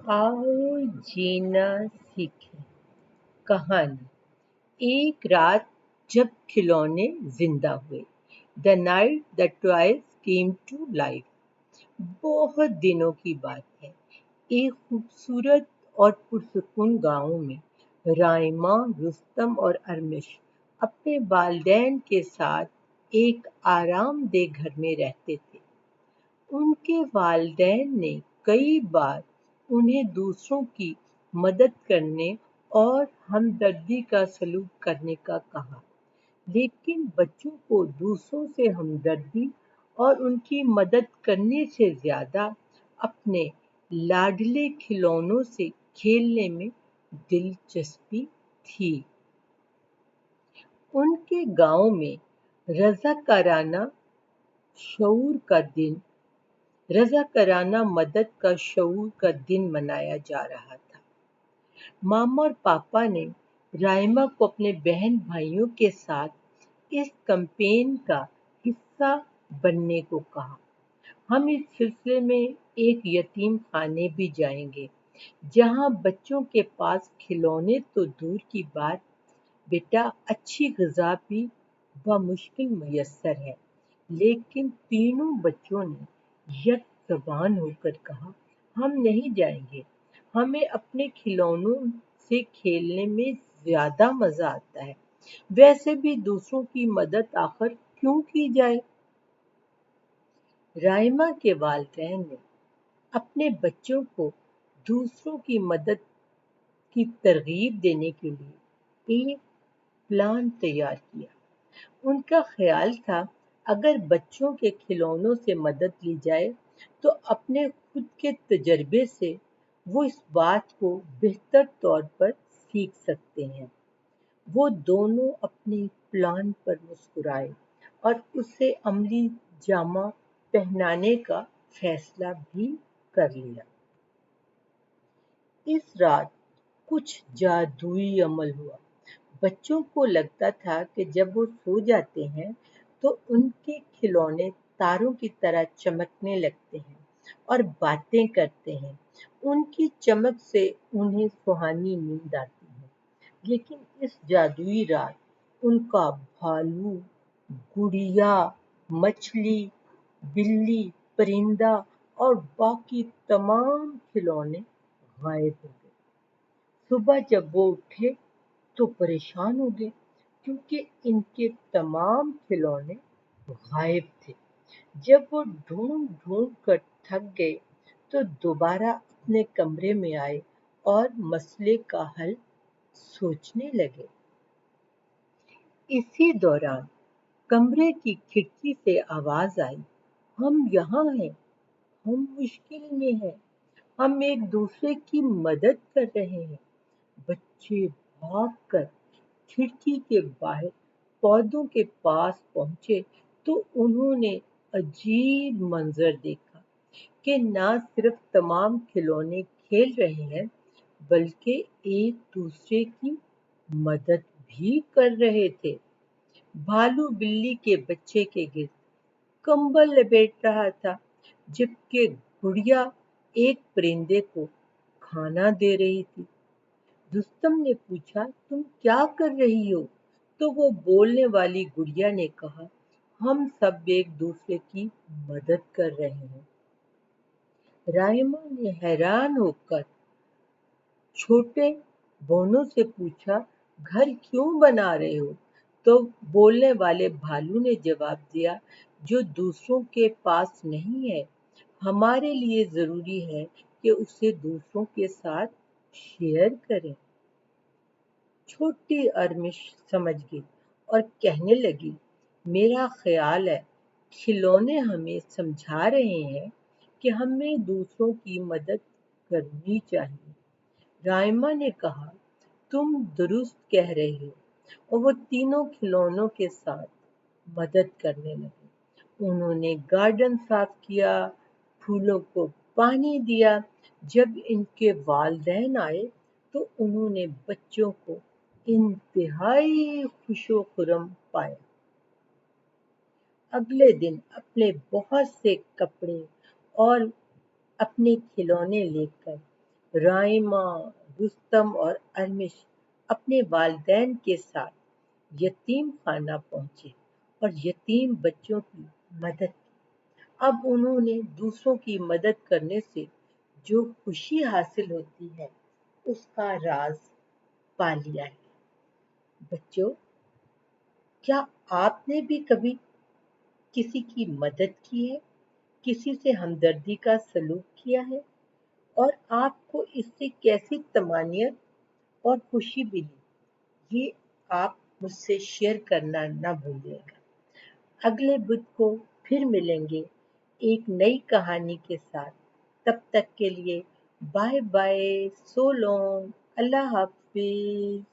आओ जीना सीखें। कहानी। एक रात जब खिलौने जिंदा हुए। The night the toys came to life. बहुत दिनों की बात है। एक खूबसूरत और पुरसुकून गांव में राइमा, रुस्तम और अरमिश अपने वालिदैन के साथ एक आरामदेह घर में रहते थे। उनके वालिदैन ने कई बार उन्हें दूसरों की मदद करने और हमदर्दी का सलूक करने का कहा, लेकिन बच्चों को दूसरों से हमदर्दी और उनकी मदद करने से ज्यादा अपने लाडले खिलौनों से खेलने में दिलचस्पी थी। उनके गांव में रज़ाकाराना शऊर का दिन रज़ाकाराना मदद का शऊर का दिन मनाया जा रहा था। मामा और पापा ने राइमा को अपने बहन भाइयों के साथ इस कैंपेन का हिस्सा बनने को कहा। हम इस सिलसिले में एक यतीम खाने भी जाएंगे, जहां बच्चों के पास खिलौने तो दूर की बात, बेटा अच्छी ग़िज़ा भी बमुश्किल मुयस्सर है। लेकिन तीनों बच्चों ने एक ज़बान होकर कहा, हम नहीं जाएंगे। हमें अपने खिलौनों से खेलने में ज्यादा मजा आता है। वैसे भी दूसरों की मदद आखिर क्यों की जाए। राइमा के वालिदैन ने अपने बच्चों को दूसरों की मदद की तरगीब देने के लिए एक प्लान तैयार किया। उनका ख्याल था, अगर बच्चों के खिलौनों से मदद ली जाए तो अपने खुद के तजर्बे से वो इस बात को बेहतर तौर पर सीख सकते हैं। वो दोनों अपने प्लान पर मुस्कुराए और उसे अमली जामा पहनाने का फैसला भी कर लिया। इस रात कुछ जादुई अमल हुआ। बच्चों को लगता था कि जब वो सो जाते हैं तो उनके खिलौने तारों की तरह चमकने लगते हैं और बातें करते हैं। उनकी चमक से उन्हें सुहानी नींद आती है। लेकिन इस जादुई रात उनका भालू, गुड़िया, मछली, बिल्ली, परिंदा और बाकी तमाम खिलौने गायब हो गए। सुबह जब वो उठे तो परेशान हो गए, क्योंकि इनके तमाम खिलौने गायब थे। जब वो ढूंढ ढूंढ कर थक गए तो दोबारा अपने कमरे में आए और मसले का हल सोचने लगे। इसी दौरान कमरे की खिड़की से आवाज आई, हम यहाँ हैं, हम मुश्किल में हैं, हम एक दूसरे की मदद कर रहे हैं। बच्चे भागकर खिड़की के बाहर पौधों के पास पहुंचे तो उन्होंने अजीब मंजर देखा कि ना सिर्फ तमाम खिलौने खेल रहे हैं, बल्कि एक दूसरे की मदद भी कर रहे थे। भालू बिल्ली के बच्चे के गिर्द कंबल लपेट रहा था, जबकि गुड़िया एक परिंदे को खाना दे रही थी। रुस्तम ने पूछा, तुम क्या कर रही हो? तो वो बोलने वाली गुड़िया ने कहा, हम सब एक दूसरे की मदद कर रहे हैं। राइमा ने हैरान होकर छोटे बोनों से पूछा, घर क्यों बना रहे हो? तो बोलने वाले भालू ने जवाब दिया, जो दूसरों के पास नहीं है, हमारे लिए जरूरी है कि उसे दूसरों के साथ शेयर करें। छोटी अरमिश समझ गई और कहने लगी, मेरा ख्याल है खिलौने हमें समझा रहे हैं कि हमें दूसरों की मदद करनी चाहिए। राइमा ने कहा, तुम दुरुस्त कह रही हो, और वो तीनों खिलौनों के साथ मदद करने लगे। उन्होंने गार्डन साफ किया, फूलों को पानी दिया। जब इनके वालिदैन आए तो उन्होंने बच्चों को इंतहाई खुशो खुर्रम पाया। अगले दिन अपने बहुत से कपड़े और अपने खिलौने लेकर رائمہ، رستم اور ارمش اپنے والدین کے ساتھ یتیم خانہ پہنچے اور یتیم بچوں کی مدد کی۔ اب انہوں نے دوسروں کی مدد کرنے سے جو خوشی حاصل ہوتی ہے اس کا راز پا لیا ہے۔ بچوں، کیا آپ نے بھی کبھی کسی کی مدد کی ہے، کسی سے ہمدردی کا سلوک کیا ہے، اور آپ کو اس سے کیسی طمانینت اور خوشی ملی، یہ آپ مجھ سے شیئر کرنا نہ بھولئے گا۔ اگلے بدھ کو پھر ملیں گے ایک نئی کہانی کے ساتھ۔ تب تک کے لیے بائے بائے، سو لانگ، اللہ حافظ۔